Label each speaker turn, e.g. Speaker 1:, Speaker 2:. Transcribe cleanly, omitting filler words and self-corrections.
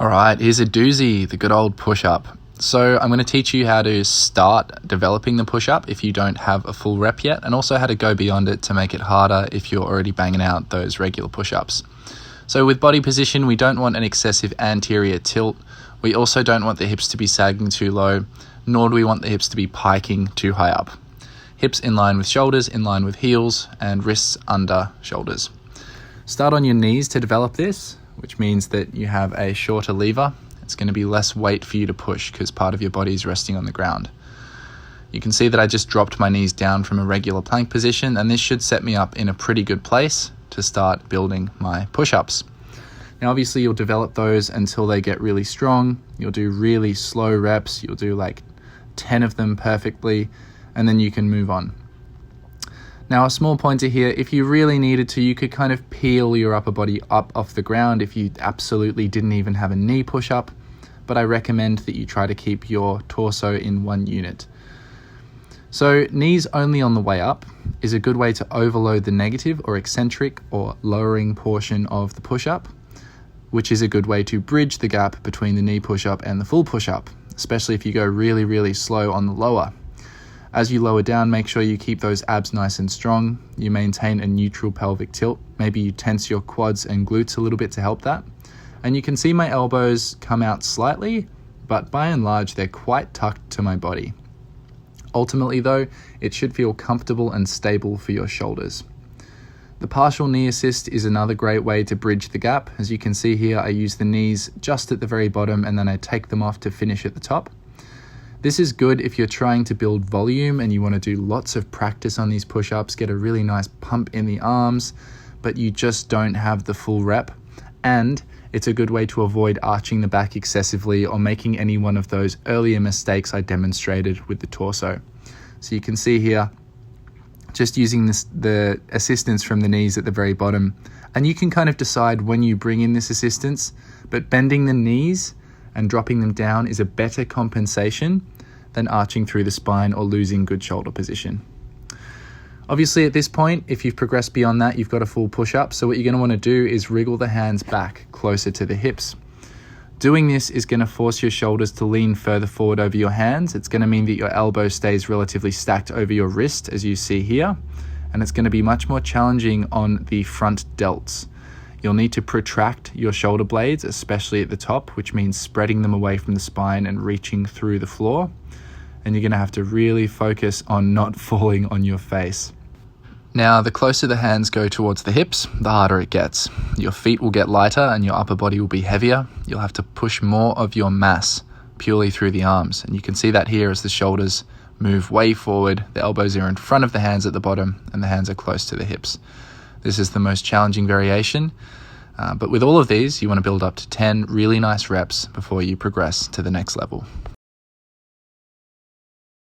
Speaker 1: Alright, here's a doozy, the good old push-up. So I'm going to teach you how to start developing the push-up if you don't have a full rep yet, and also how to go beyond it to make it harder if you're already banging out those regular push-ups. So with body position, we don't want an excessive anterior tilt. We also don't want the hips to be sagging too low, nor do we want the hips to be piking too high up. Hips in line with shoulders, in line with heels, and wrists under shoulders. Start on your knees to develop this, which means that you have a shorter lever. It's going to be less weight for you to push because part of your body is resting on the ground. You can see that I just dropped my knees down from a regular plank position, and this should set me up in a pretty good place to start building my push-ups. Now obviously you'll develop those until they get really strong. You'll do really slow reps. You'll do like 10 of them perfectly, and then you can move on. Now a small pointer here, if you really needed to, you could kind of peel your upper body up off the ground if you absolutely didn't even have a knee push-up, but I recommend that you try to keep your torso in one unit. So knees only on the way up is a good way to overload the negative or eccentric or lowering portion of the push-up, which is a good way to bridge the gap between the knee push-up and the full push-up, especially if you go really, really slow on the lower. As you lower down, make sure you keep those abs nice and strong. You maintain a neutral pelvic tilt. Maybe you tense your quads and glutes a little bit to help that. And you can see my elbows come out slightly, but by and large, they're quite tucked to my body. Ultimately though, it should feel comfortable and stable for your shoulders. The partial knee assist is another great way to bridge the gap. As you can see here, I use the knees just at the very bottom and then I take them off to finish at the top. This is good if you're trying to build volume and you want to do lots of practice on these push-ups, get a really nice pump in the arms, but you just don't have the full rep. And it's a good way to avoid arching the back excessively or making any one of those earlier mistakes I demonstrated with the torso. So you can see here, just using the assistance from the knees at the very bottom, and you can kind of decide when you bring in this assistance, but bending the knees and dropping them down is a better compensation than arching through the spine or losing good shoulder position. Obviously at this point, if you've progressed beyond that, you've got a full push-up. So what you're going to want to do is wriggle the hands back closer to the hips. Doing this is going to force your shoulders to lean further forward over your hands. It's going to mean that your elbow stays relatively stacked over your wrist, as you see here. And it's going to be much more challenging on the front delts. You'll need to protract your shoulder blades, especially at the top, which means spreading them away from the spine and reaching through the floor. And you're going to have to really focus on not falling on your face. Now, the closer the hands go towards the hips, the harder it gets. Your feet will get lighter and your upper body will be heavier. You'll have to push more of your mass purely through the arms. And you can see that here as the shoulders move way forward, the elbows are in front of the hands at the bottom, and the hands are close to the hips. This is the most challenging variation, but with all of these, you want to build up to 10 really nice reps before you progress to the next level.